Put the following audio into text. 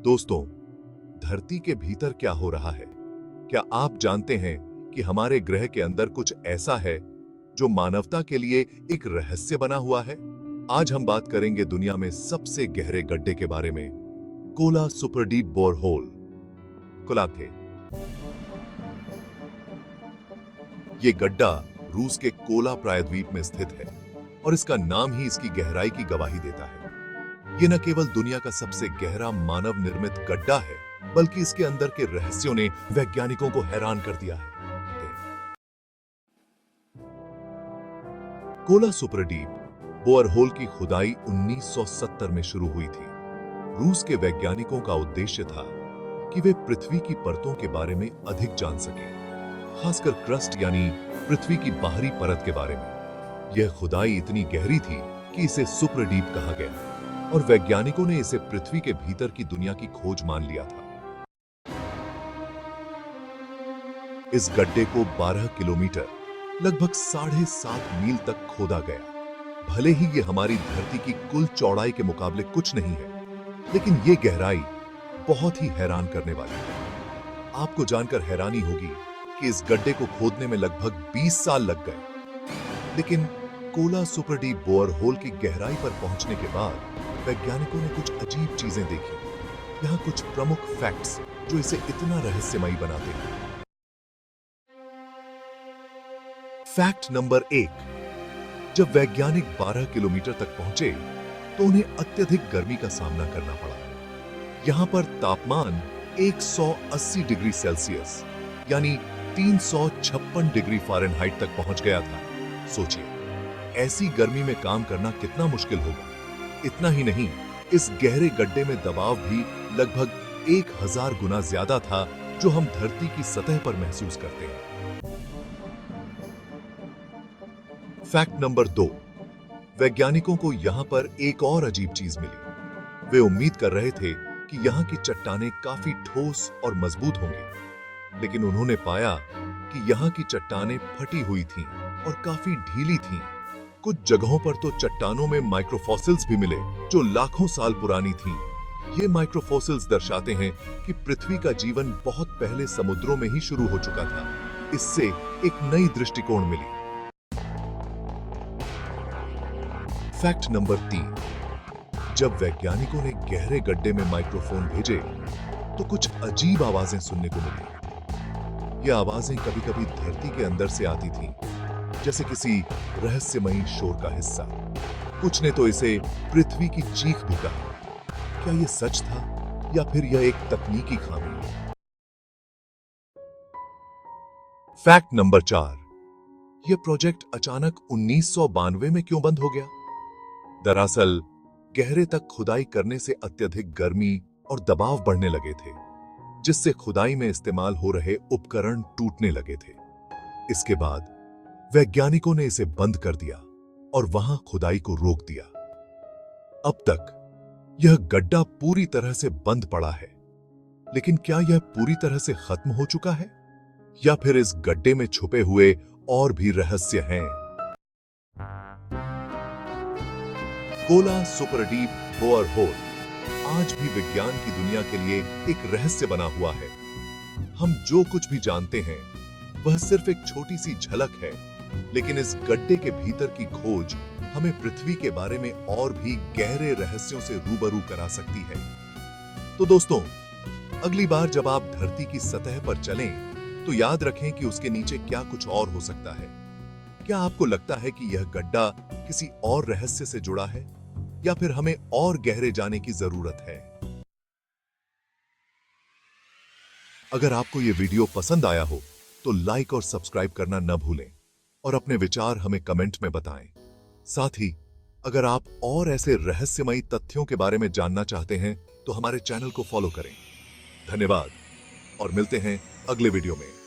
दोस्तों, धरती के भीतर क्या हो रहा है? क्या आप जानते हैं कि हमारे ग्रह के अंदर कुछ ऐसा है जो मानवता के लिए एक रहस्य बना हुआ है? आज हम बात करेंगे दुनिया में सबसे गहरे गड्ढे के बारे में, कोला सुपर डीप बोरहोल, कोलाथे। ये गड्ढा रूस के कोला प्रायद्वीप में स्थित है और इसका नाम ही इसकी गहराई की गवाही देता है। ये न केवल दुनिया का सबसे गहरा मानव निर्मित गड्ढा है, बल्कि इसके अंदर के रहस्यों ने वैज्ञानिकों को हैरान कर दिया है। कोला सुपर डीप बोरहोल की खुदाई 1970 में शुरू हुई थी। रूस के वैज्ञानिकों का उद्देश्य था कि वे पृथ्वी की परतों के बारे में अधिक जान सकें, खासकर क्रस्ट यानी पृथ्वी की बाहरी परत के बारे में। यह खुदाई इतनी गहरी थी कि इसे सुपर डीप कहा गया और वैज्ञानिकों ने इसे पृथ्वी के भीतर की दुनिया की खोज मान लिया था। इस गड्ढे को 12 किलोमीटर, लगभग 7.5 मील तक खोदा गया। भले ही ये हमारी धरती की कुल चौड़ाई के मुकाबले कुछ नहीं है, लेकिन ये गहराई बहुत ही हैरान करने वाली है। आपको जानकर हैरानी होगी कि इस गड्ढे को खोदने में लगभग 20 साल लग गए। लेकिन कोला सुपर डीप बोरहोल की गहराई पर पहुंचने के बाद वैज्ञानिकों ने कुछ अजीब चीजें देखी। यहाँ कुछ प्रमुख फैक्ट्स जो इसे इतना रहस्यमयी बनाते हैं। फैक्ट नंबर 1, जब वैज्ञानिक 12 किलोमीटर तक पहुंचे तो उन्हें अत्यधिक गर्मी का सामना करना पड़ा। यहां पर तापमान 180 डिग्री सेल्सियस यानी 356 डिग्री फ़ारेनहाइट तक पहुंच गया था। सोचिए, ऐसी गर्मी में काम करना कितना मुश्किल होगा। इतना ही नहीं, इस गहरे गड्ढे में दबाव भी लगभग 1000 गुना ज्यादा था जो हम धरती की सतह पर महसूस करते हैं। फैक्ट नंबर 2, वैज्ञानिकों को यहां पर एक और अजीब चीज मिली। वे उम्मीद कर रहे थे कि यहां की चट्टानें काफी ठोस और मजबूत होंगी, लेकिन उन्होंने पाया कि यहां की चट्टानें फटी हुई थीं और काफी ढीली थीं। कुछ जगहों पर तो चट्टानों में माइक्रोफॉसिल्स भी मिले जो लाखों साल पुरानी थीं। ये माइक्रोफॉसिल्स दर्शाते हैं कि पृथ्वी का जीवन बहुत पहले समुद्रों में ही शुरू हो चुका था। इससे एक नई दृष्टिकोण मिली। फैक्ट नंबर 3, जब वैज्ञानिकों ने गहरे गड्ढे में माइक्रोफोन भेजे तो कुछ अजीब आवाजें सुनने को मिली। ये आवाजें कभी-कभी धरती के अंदर से आती थीं, जैसे किसी रहस्यमयी शोर का हिस्सा। कुछ ने तो इसे पृथ्वी की चीख भी कहा। क्या यह सच था या फिर यह एक तकनीकी खामी? फैक्ट नंबर 4, यह प्रोजेक्ट अचानक 1992 में क्यों बंद हो गया? दरअसल गहरे तक खुदाई करने से अत्यधिक गर्मी और दबाव बढ़ने लगे थे, जिससे खुदाई में इस्तेमाल हो रहे उपकरण टूटने लगे थे। इसके बाद वैज्ञानिकों ने इसे बंद कर दिया और वहां खुदाई को रोक दिया। अब तक यह गड्ढा पूरी तरह से बंद पड़ा है, लेकिन क्या यह पूरी तरह से खत्म हो चुका है या फिर इस गड्ढे में छुपे हुए और भी रहस्य हैं? कोला सुपर डीप बोरहोल आज भी विज्ञान की दुनिया के लिए एक रहस्य बना हुआ है। हम जो कुछ भी जानते हैं वह सिर्फ एक छोटी सी झलक है, लेकिन इस गड्ढे के भीतर की खोज हमें पृथ्वी के बारे में और भी गहरे रहस्यों से रूबरू करा सकती है। तो दोस्तों, अगली बार जब आप धरती की सतह पर चलें तो याद रखें कि उसके नीचे क्या कुछ और हो सकता है। क्या आपको लगता है कि यह गड्ढा किसी और रहस्य से जुड़ा है या फिर हमें और गहरे जाने की जरूरत है? अगर आपको यह वीडियो पसंद आया हो तो लाइक और सब्सक्राइब करना न भूलें और अपने विचार हमें कमेंट में बताएं। साथ ही अगर आप और ऐसे रहस्यमयी तथ्यों के बारे में जानना चाहते हैं तो हमारे चैनल को फॉलो करें। धन्यवाद और मिलते हैं अगले वीडियो में।